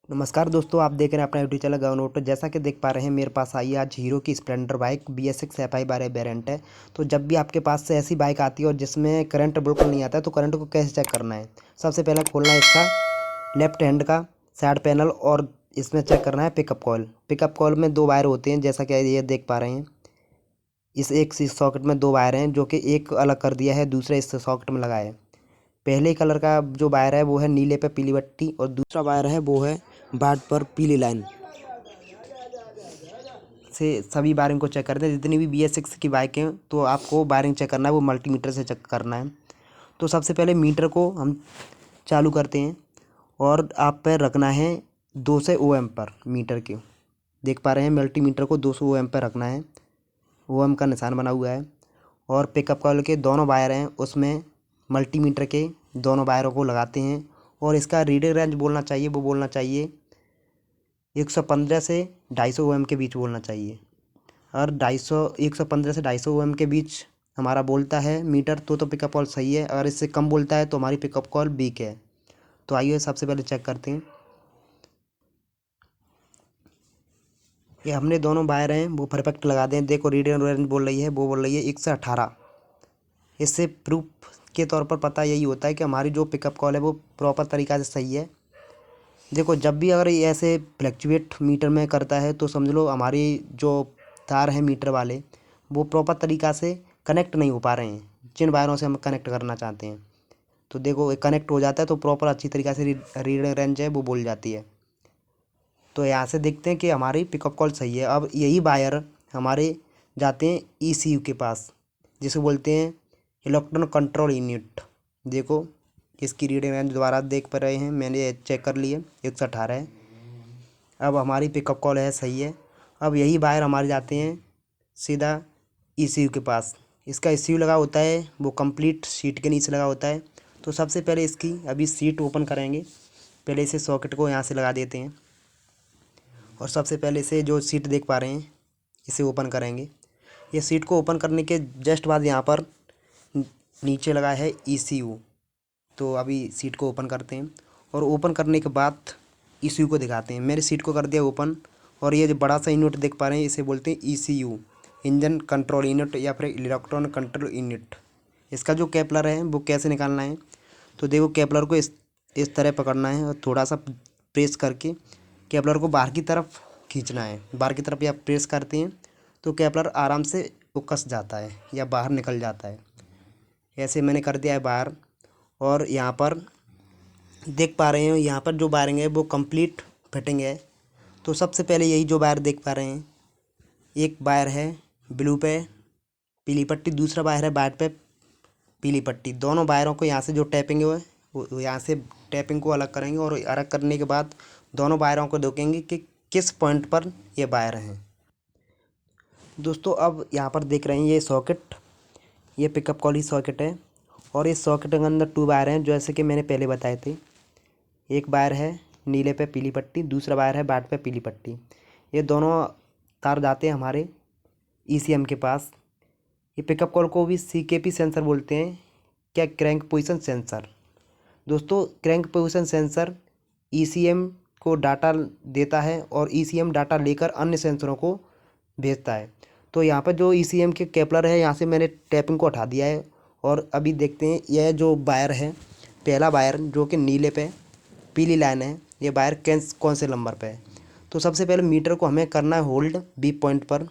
नमस्कार दोस्तों, आप देख रहे हैं अपना यूट्यूब चैनल गगन ऑटो। जैसा कि देख पा रहे हैं, मेरे पास आई आज हीरो की Splendor bike BS6 FI 12 variant है। तो जब भी आपके पास से ऐसी बाइक आती है और जिसमें करंट बिल्कुल नहीं आता है, तो करंट को कैसे चेक करना है। सबसे पहले खोलना है इसका लेफ्ट हैंड का साइड पैनल और इसमें चेक करना है पिकअप कॉइल। पिकअप कॉइल में दो वायर होते हैं, जैसा कि ये देख पा रहे हैं। इस एक सॉकेट में दो वायर हैं, जो कि एक अलग कर दिया है, दूसरे इस सॉकेट में लगा है। पहले कलर का जो वायर है वो है नीले पे पीली बत्ती, और दूसरा वायर है वो है वाइट पर पीली लाइन से। सभी वायरिंग को चेक करते हैं। जितनी भी BS6 की बाइक हैं, तो आपको वायरिंग चेक करना है, वो मल्टीमीटर से चेक करना है। तो सबसे पहले मीटर को हम चालू करते हैं और आप पे रखना है 200 ओम पर मीटर के। देख पा रहे हैं, मल्टीमीटर को 200 ओम पर रखना है। ओम का निशान बना हुआ है। और पिकअप कॉइल के दोनों वायर हैं, उसमें मल्टीमीटर के दोनों वायरों को लगाते हैं। और इसका रीडिंग रेंज बोलना चाहिए, वो बोलना चाहिए 115 से 250 ओम के बीच बोलना चाहिए। और 115 से 250 ओम के बीच हमारा बोलता है मीटर, तो पिकअप कॉल सही है। अगर इससे कम बोलता है तो हमारी पिकअप कॉल वीक है। तो आइए सबसे पहले चेक करते हैं। ये हमने दोनों वायर हैं वो परफेक्ट लगा दें। देखो, रीडिंग रेंज बोल रही है, वो बोल रही है 118। इससे प्रूफ के तौर पर पता यही होता है कि हमारी जो पिकअप कॉल है वो प्रॉपर तरीक़ा से सही है। देखो, जब भी अगर ये ऐसे फ्लैक्चुएट मीटर में करता है, तो समझ लो हमारी जो तार हैं मीटर वाले, वो प्रॉपर तरीक़ा से कनेक्ट नहीं हो पा रहे हैं, जिन वायरों से हम कनेक्ट करना चाहते हैं। तो देखो, ये कनेक्ट हो जाता है तो प्रॉपर अच्छी तरीक़ा से रीडिंग रेंज है वो बोल जाती है। तो यहाँ से देखते हैं कि हमारी पिकअप कॉल सही है। अब यही वायर हमारे जाते हैं ECU के पास, जिसे बोलते हैं इलेक्ट्रॉनिक कंट्रोल यूनिट। देखो, इसकी रीडिंग रेंज दोबारा देख पा रहे हैं, मैंने चेक कर लिए 118 है। अब हमारी पिकअप कॉल है सही है। अब यही वायर हमारे जाते हैं सीधा ECU के पास। इसका ECU लगा होता है वो कंप्लीट सीट के नीचे लगा होता है। तो सबसे पहले इसकी अभी सीट ओपन करेंगे। पहले इसे सॉकेट को यहाँ से लगा देते हैं और सबसे पहले इसे जो सीट देख पा रहे हैं इसे ओपन करेंगे। ये सीट को ओपन करने के जस्ट बाद यहाँ पर नीचे लगा है ECU। तो अभी सीट को ओपन करते हैं और ओपन करने के बाद ECU को दिखाते हैं। मेरी सीट को कर दिया ओपन, और ये जो बड़ा सा यूनिट देख पा रहे हैं इसे बोलते हैं ECU, इंजन कंट्रोल यूनिट या फिर इलेक्ट्रॉनिक कंट्रोल यूनिट। इसका जो कैपलर है वो कैसे निकालना है, तो देखो, कैपलर को इस तरह पकड़ना है और थोड़ा सा प्रेस करके कैपलर को बाहर की तरफ खींचना है। बाहर की तरफ या प्रेस करते हैं तो कैपलर आराम से वो कस जाता है या बाहर निकल जाता है। ऐसे मैंने कर दिया है बाहर। और यहाँ पर देख पा रहे हैं, यहाँ पर जो वायरिंग है वो कंप्लीट फिटिंग है। तो सबसे पहले यही जो वायर देख पा रहे हैं, एक वायर है ब्लू पे पीली पट्टी, दूसरा वायर है वाइट पे पीली पट्टी। दोनों वायरों को यहाँ से जो टैपिंग है वो यहाँ से टैपिंग को अलग करेंगे, और अलग करने के बाद दोनों वायरों को देखेंगे कि किस पॉइंट पर ये वायर हैं। दोस्तों, अब यहाँ पर देख रहे हैं ये सॉकेट, ये पिकअप कॉल ही सॉकेट है। और इस सॉकेट के अंदर टू वायर हैं, जैसे कि मैंने पहले बताए थे। एक वायर है नीले पे पीली पट्टी, दूसरा वायर है वाइट पे पीली पट्टी। ये दोनों तार जाते हैं हमारे ECM के पास। ये पिकअप कॉल को भी CKP सेंसर बोलते हैं, क्या क्रैंक पोजीशन सेंसर। दोस्तों, क्रैंक पोजीशन सेंसर ECM को डाटा देता है और ECM डाटा लेकर अन्य सेंसरों को भेजता है। तो यहाँ पर जो ECM के कैपलर है, यहाँ से मैंने टैपिंग को हटा दिया है। और अभी देखते हैं यह जो वायर है, पहला वायर जो कि नीले पे पीली लाइन है, ये वायर कौन से नंबर पे है। तो सबसे पहले मीटर को हमें करना है होल्ड B पॉइंट पर।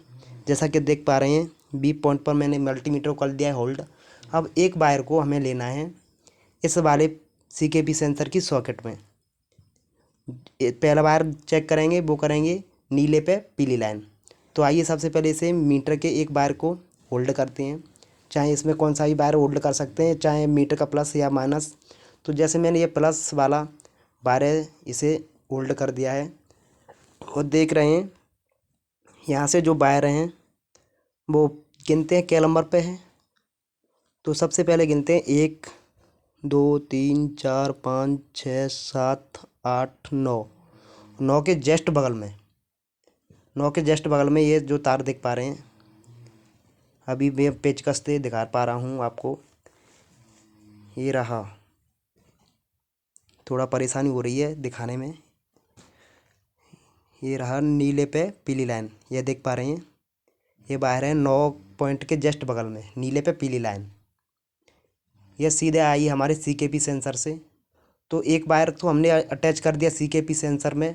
जैसा कि देख पा रहे हैं, B पॉइंट पर मैंने मल्टीमीटर को कर दिया है होल्ड। अब एक वायर को हमें लेना है इस वाले CKP सेंसर की सॉकेट में। पहला वायर चेक करेंगे, वो करेंगे नीले पे पीली लाइन। तो आइए सबसे पहले इसे मीटर के एक वायर को होल्ड करते हैं। चाहे इसमें कौन सा भी वायर होल्ड कर सकते हैं, चाहे मीटर का प्लस या माइनस। तो जैसे मैंने ये प्लस वाला वायर है इसे होल्ड कर दिया है, और देख रहे हैं यहाँ से जो वायर हैं वो गिनते हैं क्या नंबर पे है। तो सबसे पहले गिनते हैं 1 2 3 4 5 6 7 8 9। 9 के जस्ट बगल में, 9 के जस्ट बगल में ये जो तार देख पा रहे हैं, अभी मैं पेचकस से दिखा पा रहा हूँ आपको। ये रहा, थोड़ा परेशानी हो रही है दिखाने में। ये रहा नीले पे पीली लाइन, ये देख पा रहे हैं, ये वायर है 9 पॉइंट के जस्ट बगल में, नीले पे पीली लाइन। ये सीधे आई हमारे CKP सेंसर से। तो एक वायर तो हमने अटैच कर दिया CKP सेंसर में,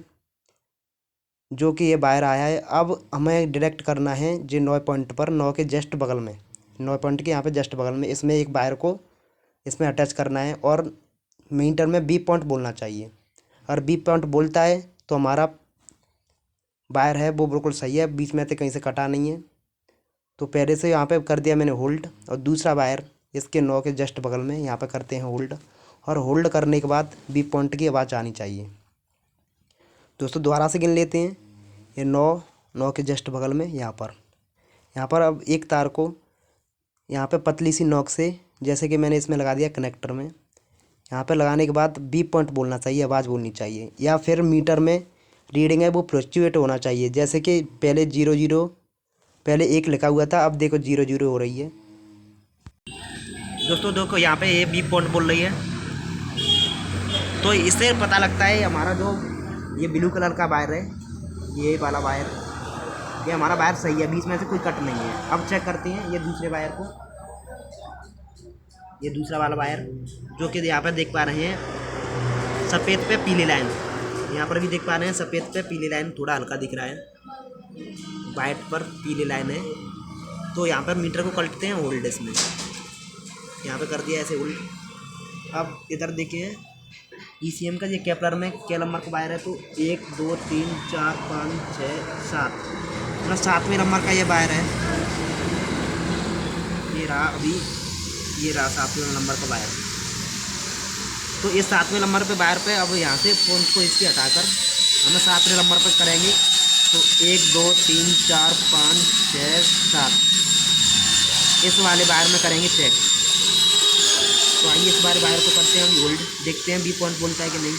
जो कि ये वायर आया है। अब हमें डायरेक्ट करना है जो 9 पॉइंट पर, 9 के जस्ट बगल में, 9 पॉइंट के यहाँ पे जस्ट बगल में, इसमें एक वायर को इसमें अटैच करना है। और मीटर में B पॉइंट बोलना चाहिए। अगर B पॉइंट बोलता है तो हमारा वायर है वो बिल्कुल सही है, बीच में से कहीं से कटा नहीं है। तो पहले से यहाँ पे कर दिया मैंने होल्ड, और दूसरा वायर इसके 9 के जस्ट बगल में यहाँ पे करते हैं होल्ड। और होल्ड करने के बाद B पॉइंट की आवाज़ आनी चाहिए। दोस्तों दोबारा से गिन लेते हैं। ये 9 के जस्ट बगल में यहाँ पर अब एक तार को यहाँ पे पतली सी नॉक से, जैसे कि मैंने इसमें लगा दिया कनेक्टर में, यहाँ पे लगाने के बाद B पॉइंट बोलना चाहिए, आवाज़ बोलनी चाहिए। या फिर मीटर में रीडिंग है वो फ्लक्चुएट होना चाहिए, जैसे कि पहले 00, पहले 1 लिखा हुआ था, अब देखो 00 हो रही है। दोस्तों देखो यहाँ पे ये B पॉइंट बोल रही है। तो इससे पता लगता है हमारा जो ये ब्लू कलर का वायर है, ये वाला वायर, ये हमारा वायर सही है, बीच में से कोई कट नहीं है। अब चेक करते हैं ये दूसरे वायर को, ये दूसरा वाला वायर, जो कि यहाँ पर देख पा रहे हैं सफ़ेद पे पीली लाइन, यहाँ पर भी देख पा रहे हैं सफ़ेद पे पीली लाइन, थोड़ा हल्का दिख रहा है, वाइट पर पीली लाइन है। तो यहाँ पर मीटर को करते हैं होल्ड, इसमें यहाँ पे कर दिया ऐसे होल्ड। अब इधर देखिए ECM का ये केपलर में क्या नंबर का वायर है, तो 1 2 3 4 5 6 7, मतलब 7वें नंबर का ये वायर है। ये रहा अभी, ये रहा 7वें नंबर का वायर। तो इस 7वें नंबर पे वायर पे अब यहाँ से फोन को इसके हटाकर हमें 7वें नंबर पर करेंगे। तो 1 2 3 4 5 6 7 इस वाले वायर में करेंगे चेक। तो आइए इस बार वायर को करते हैं हम होल्ड, देखते हैं B पॉइंट बोलता है कि नहीं।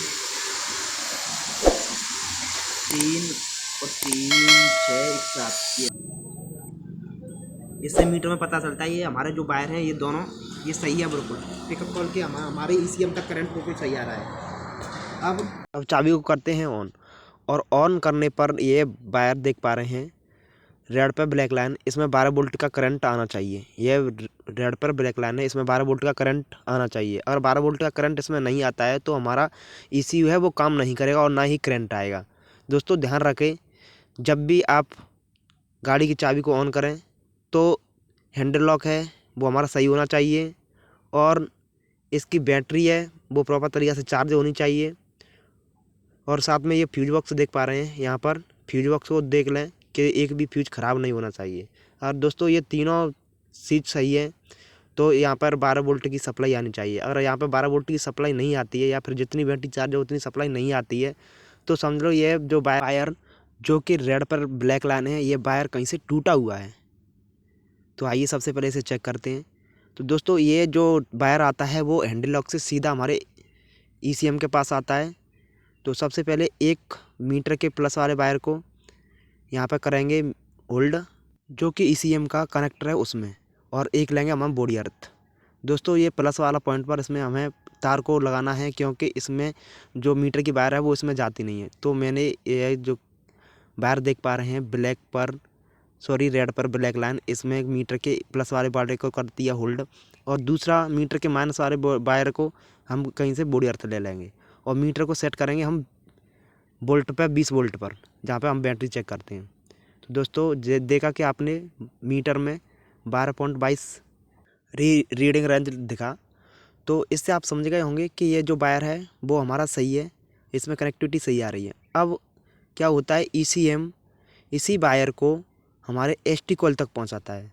3 और 3 6 1 7, इससे मीटर में पता चलता है ये हमारे जो वायर हैं ये दोनों ये सही है बिल्कुल। पिकअप कॉल के हमारे ECM तक करंट बिल्कुल सही आ रहा है। अब चाबी को करते हैं ऑन, और ऑन करने पर ये वायर देख पा रहे हैं रेड पर ब्लैक लाइन, इसमें 12 वोल्ट का करंट आना चाहिए। ये रेड पर ब्लैक लाइन है, इसमें 12 वोल्ट का करंट आना चाहिए। अगर 12 वोल्ट का करंट इसमें नहीं आता है तो हमारा ECU है वो काम नहीं करेगा और ना ही करंट आएगा। दोस्तों ध्यान रखें, जब भी आप गाड़ी की चाबी को ऑन करें तो हैंडल लॉक है वो हमारा सही होना चाहिए, और इसकी बैटरी है वो प्रॉपर तरीक़े से चार्ज होनी चाहिए। और साथ में ये फ्यूज बॉक्स देख पा रहे हैं, यहाँ पर फ्यूज बॉक्स को देख लें कि एक भी फ्यूज ख़राब नहीं होना चाहिए। और दोस्तों ये तीनों चीज़ सही है, तो यहाँ पर 12 वोल्ट की सप्लाई आनी चाहिए। अगर यहाँ पर 12 वोल्ट की सप्लाई नहीं आती है, या फिर जितनी बैटरी चार्ज है उतनी सप्लाई नहीं आती है, तो समझ लो ये जो वायर जो कि रेड पर ब्लैक लाइन है, ये वायर कहीं से टूटा हुआ है। तो आइए सबसे पहले इसे चेक करते हैं। तो दोस्तों ये जो वायर आता है वो हैंडल लॉक से सीधा हमारे ECM के पास आता है। तो सबसे पहले एक मीटर के प्लस वाले वायर को यहाँ पर करेंगे होल्ड, जो कि ECM का कनेक्टर है उसमें, और एक लेंगे हम बॉडी अर्थ। दोस्तों ये प्लस वाला पॉइंट पर इसमें हमें तार को लगाना है, क्योंकि इसमें जो मीटर की वायर है वो इसमें जाती नहीं है। तो मैंने ये जो वायर देख पा रहे हैं रेड पर ब्लैक लाइन, इसमें मीटर के प्लस वाले वायर को कर दिया होल्ड, और दूसरा मीटर के माइनस वाले वायर को हम कहीं से बॉडी अर्थ ले लेंगे, और मीटर को सेट करेंगे हम वोल्ट पे 20 वोल्ट पर, जहाँ पे हम बैटरी चेक करते हैं। तो दोस्तों देखा कि आपने मीटर में 12.22 रीडिंग रेंज दिखा, तो इससे आप समझ गए होंगे कि ये जो वायर है वो हमारा सही है, इसमें कनेक्टिविटी सही आ रही है। अब क्या होता है, ECM इसी वायर को हमारे ST कॉल तक पहुंचाता है।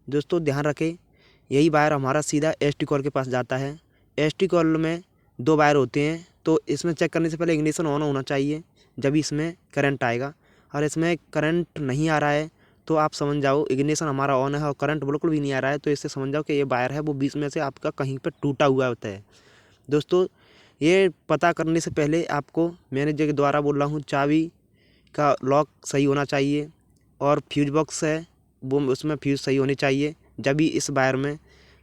दोस्तों ध्यान रखें, यही वायर हमारा सीधा ST कॉल के पास जाता है। ST कॉल में 2 वायर होते हैं, तो इसमें चेक करने से पहले इग्निशन ऑन होना चाहिए, जब इसमें करंट आएगा। और इसमें करंट नहीं आ रहा है तो आप समझ जाओ इग्निशन हमारा ऑन है और करंट बिल्कुल भी नहीं आ रहा है, तो इससे समझ जाओ कि ये वायर है वो बीच में से आपका कहीं पर टूटा हुआ होता है। दोस्तों ये पता करने से पहले आपको मैंने जो दोबारा बोल रहा हूँ, चाबी का लॉक सही होना चाहिए, और फ्यूज बॉक्स है वो उसमें फ्यूज सही होनी चाहिए। जब भी इस वायर में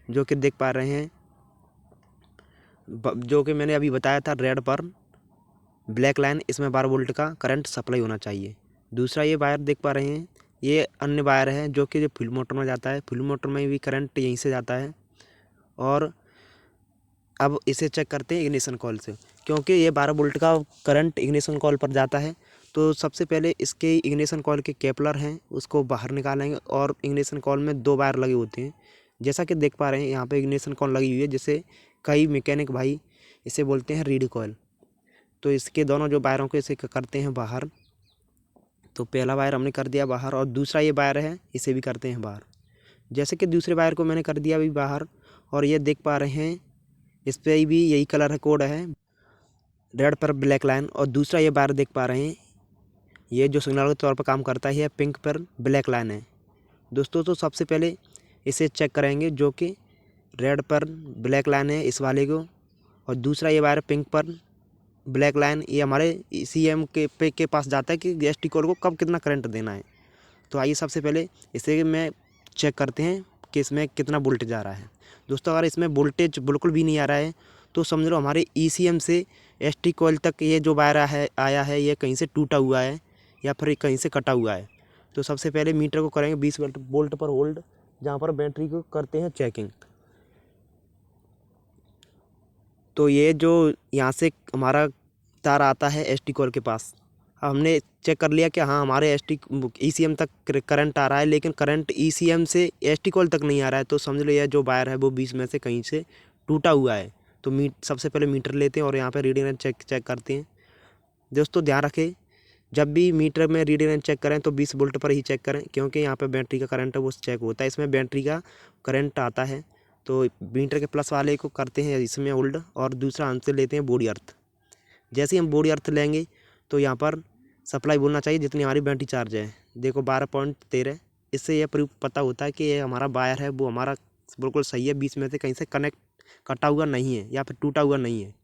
जो कि देख पा रहे हैं, जो कि मैंने अभी बताया था रेड पर ब्लैक लाइन, इसमें 12 वोल्ट का करंट सप्लाई होना चाहिए। दूसरा ये वायर देख पा रहे हैं, ये अन्य वायर है जो कि फुल मोटर में जाता है। फुल मोटर में भी करंट यहीं से जाता है। और अब इसे चेक करते हैं इग्निशन कॉइल से, क्योंकि ये 12 वोल्ट का करंट इग्निशन कॉइल पर जाता है। तो सबसे पहले इसके इग्निशन कॉइल के केपलर हैं उसको बाहर निकालेंगे, और इग्निशन कॉइल में 2 वायर लगे होते हैं। जैसा कि देख पा रहे हैं यहाँ पे इग्निशन कॉइल लगी हुई है, जिसे कई मैकेनिक भाई इसे बोलते हैं रीड कॉइल। तो इसके दोनों जो वायरों को इसे करते हैं बाहर। तो पहला वायर हमने कर दिया बाहर, और दूसरा ये वायर है इसे भी करते हैं बाहर। जैसे कि दूसरे वायर को मैंने कर दिया अभी बाहर, और ये देख पा रहे हैं इस पर भी यही कलर है, कोड है रेड पर ब्लैक लाइन। और दूसरा ये वायर देख पा रहे हैं, ये जो सिग्नल के तौर पर काम करता है, ये पिंक पर ब्लैक लाइन है दोस्तों। तो सबसे पहले इसे चेक करेंगे, जो कि रेड पर ब्लैक लाइन है इस वाले को, और दूसरा ये वायर पिंक पर ब्लैक लाइन, ये हमारे ECM के पास जाता है कि एसटी कॉइल को कब कितना करंट देना है। तो आइए सबसे पहले इसे मैं चेक करते हैं कि इसमें कितना वोल्टेज आ रहा है दोस्तों। अगर इसमें वोल्टेज बिल्कुल भी नहीं आ रहा है तो समझ लो हमारे ECM से एसटी कॉइल तक ये जो वायर आया है ये कहीं से टूटा हुआ है या फिर कहीं से कटा हुआ है। तो सबसे पहले मीटर को करेंगे 20 वोल्ट पर होल्ड, जहाँ पर बैटरी को करते हैं चेकिंग। तो ये जो यहाँ से हमारा तार आता है एसटी कॉइल के पास, हमने चेक कर लिया कि हाँ हमारे ECM तक करंट आ रहा है, लेकिन करंट ECM से एसटी कॉइल तक नहीं आ रहा है। तो समझ लो यह जो वायर है वो 20 में से कहीं से टूटा हुआ है। तो सबसे पहले मीटर लेते हैं और यहाँ पे रीडिंग एंड चेक करते हैं। दोस्तों ध्यान रखें, जब भी मीटर में रीडिंग एंड चेक करें तो 20 वोल्ट पर ही चेक करें, क्योंकि यहाँ पे बैटरी का करंट है वो चेक होता है। इसमें बैटरी का करंट आता है। तो मीटर के प्लस वाले को करते हैं इसमें होल्ड, और दूसरा हमसे लेते हैं बॉडी अर्थ। जैसे ही हम बॉडी अर्थ लेंगे तो यहाँ पर सप्लाई बोलना चाहिए जितनी हमारी बैटरी चार्ज है। देखो 12.13। इससे यह प्रूफ पता होता है कि ये हमारा वायर है वो हमारा बिल्कुल सही है, 20 में से कहीं से कटा हुआ नहीं है या फिर टूटा हुआ नहीं है।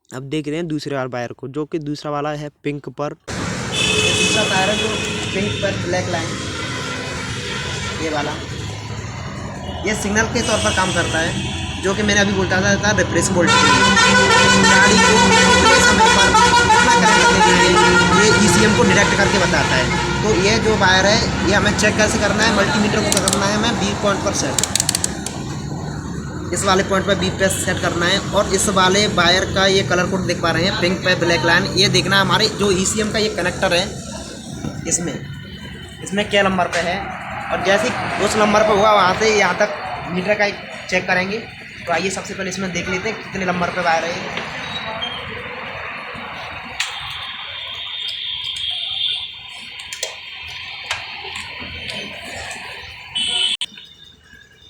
अब देख रहे हैं दूसरे वायर को, जो कि दूसरा वाला है पिंक पर। दूसरा वायर है जो पिंक पर ब्लैक लाइन, ये वाला ये सिग्नल के तौर पर काम करता है, जो कि मैंने अभी बोलता था रिफ्रेश वोल्टेज गाड़ी को कितने समय पर कितना करंट देंगे ये ECM को डिटेक्ट करके बताता है। तो ये जो वायर है ये हमें चेक कैसे करना है, मल्टीमीटर को करना है हमें 20 पॉइंट पर सेट, इस वाले पॉइंट पर 20 पे सेट करना है। और इस वाले वायर का ये कलर कोड देख पा रहे हैं पिंक पे ब्लैक लाइन, ये देखना हमारे जो ECM का ये कनेक्टर है इसमें क्या नंबर पे है, और जैसे उस नंबर पर हुआ वहाँ से यहाँ तक मीटर का चेक करेंगे। तो आइए सबसे पहले इसमें देख लेते हैं कितने नंबर पे वायर है।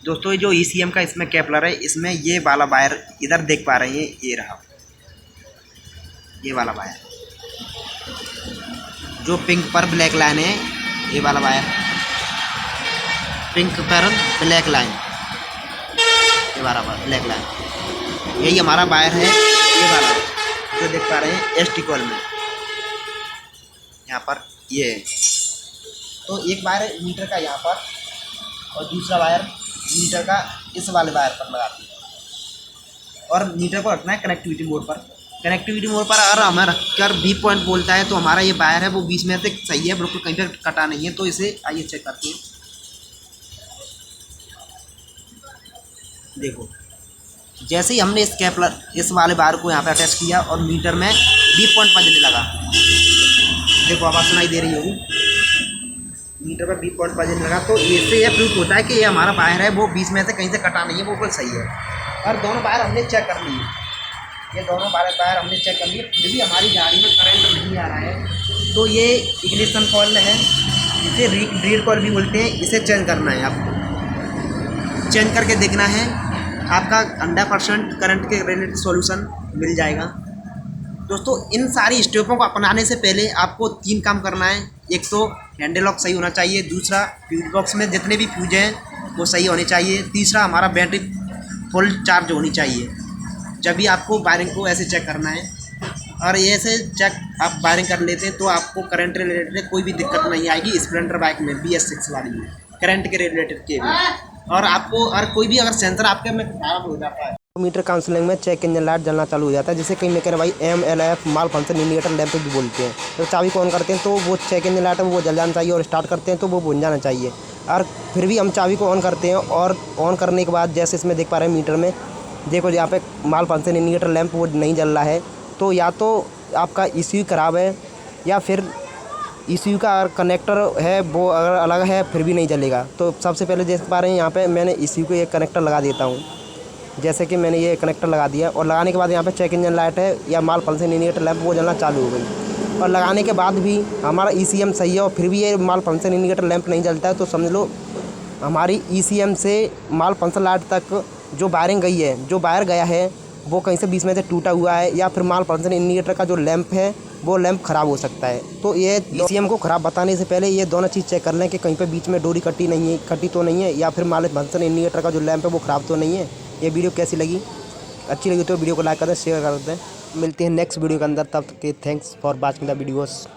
दोस्तों ये जो ECM का इसमें केपलर है, इसमें ये वाला वायर इधर देख पा रहे हैं, ये रहा ये वाला वायर जो पिंक पर ब्लैक लाइन है, ये वाला वायर पिंक पर ब्लैक लाइन, ये वाला ब्लैक लाइन यही हमारा वायर है। ये वाला जो देख पा रहे हैं एसटी कॉइल में यहाँ पर ये, तो एक वायर मीटर का यहाँ पर और दूसरा वायर मीटर का इस वाले वायर पर लगाते हैं। और मीटर को रखना है कनेक्टिविटी मोड पर। कनेक्टिविटी मोड पर अगर हमें रखकर 20 पॉइंट बोलता है तो हमारा ये वायर है वो 20 में से सही है, बिल्कुल कहीं पर कटा नहीं है। तो इसे आइए चेक करते हैं। देखो जैसे ही हमने इस वाले वायर को यहाँ पे अटैच किया और मीटर में 20 पॉइंट बजने लगा, देखो आवाज़ सुनाई दे रही होगी, मीटर पर 20 पॉइंट बजने लगा। तो इससे यह प्रूफ होता है कि ये हमारा वायर है वो 20 में से कहीं से कटा नहीं है, वो बिल्कुल सही है। और दोनों वायर हमने चेक कर लिए, ये दोनों वायर हमने चेक कर लिए, फिर भी हमारी गाड़ी में करंट नहीं आ रहा है। तो ये इग्निशन कॉइल है, इसे रीड कॉइल भी बोलते हैं। इसे चेंज करना है, आपको चेंज करके देखना है, आपका 100% करंट के रिलेटेड सॉल्यूशन मिल जाएगा। दोस्तों इन सारी स्टेपों को अपनाने से पहले आपको 3 काम करना है। एक तो हैंडल लॉक सही होना चाहिए, दूसरा फ्यूज बॉक्स में जितने भी फ्यूज हैं वो सही होने चाहिए, तीसरा हमारा बैटरी फुल चार्ज होनी चाहिए। जब भी आपको वायरिंग को ऐसे चेक करना है, और ये ऐसे चेक आप वायरिंग कर लेते हैं तो आपको करंट रिलेटेड कोई भी दिक्कत नहीं आएगी। स्प्लेंडर बाइक में BS6 वाली में करंट के रिलेटेड के भी, और आपको और कोई भी अगर सेंसर आपके में खराब हो जाता है मीटर काउंसलिंग में चेक इंजन लाइट जलना चालू हो जाता है, जिसे कई मैकेनिक भाई MLF माल फंक्शन इंडिकेटर लैंप भी बोलते हैं। तो चाबी को ऑन करते हैं तो वो चेक इंजन लाइट है वो जल जाना चाहिए, और स्टार्ट करते हैं तो वो बुझ जाना चाहिए। और फिर भी हम चाबी को ऑन करते हैं, और ऑन करने के बाद जैसे इसमें देख पा रहे हैं मीटर में, देखो यहाँ पे माल फंक्शन इंडिकेटर लैंप वो नहीं जल रहा है। तो या तो आपका ECU ख़राब है, या फिर ECU का कनेक्टर है वो अगर अलग है फिर भी नहीं चलेगा। तो सबसे पहले देख पा रहे हैं यहाँ पे मैंने ECU को एक कनेक्टर लगा देता हूँ। जैसे कि मैंने ये कनेक्टर लगा दिया, और लगाने के बाद यहाँ पे चेक इंजन लाइट है या माल फंक्शन इंडिकेटर लैंप वो जलना चालू हो गई। और लगाने के बाद भी हमारा ECM सही है और फिर भी ये माल फंक्शन इंडिकेटर लैंप नहीं जलता है, तो समझ लो हमारी ECM से माल फंक्शन लाइट तक जो वायरिंग गई है, जो वायर गया है वो कहीं से बीच में से टूटा हुआ है, या फिर माल फंक्शन इंडिकेटर का जो लैंप है वो लैंप ख़राब हो सकता है। तो ये ECM को ख़राब बताने से पहले ये दोनों चीज़ चेक कर लें कि कहीं पे बीच में डोरी कटी तो नहीं है, या फिर माल फंक्शन इंडिकेटर का जो लैंप है वो ख़राब तो नहीं है। ये वीडियो कैसी लगी? अच्छी लगी तो वीडियो को लाइक कर दें, शेयर कर दें। मिलते हैं नेक्स्ट वीडियो के अंदर, तब तक के thanks for watching the videos.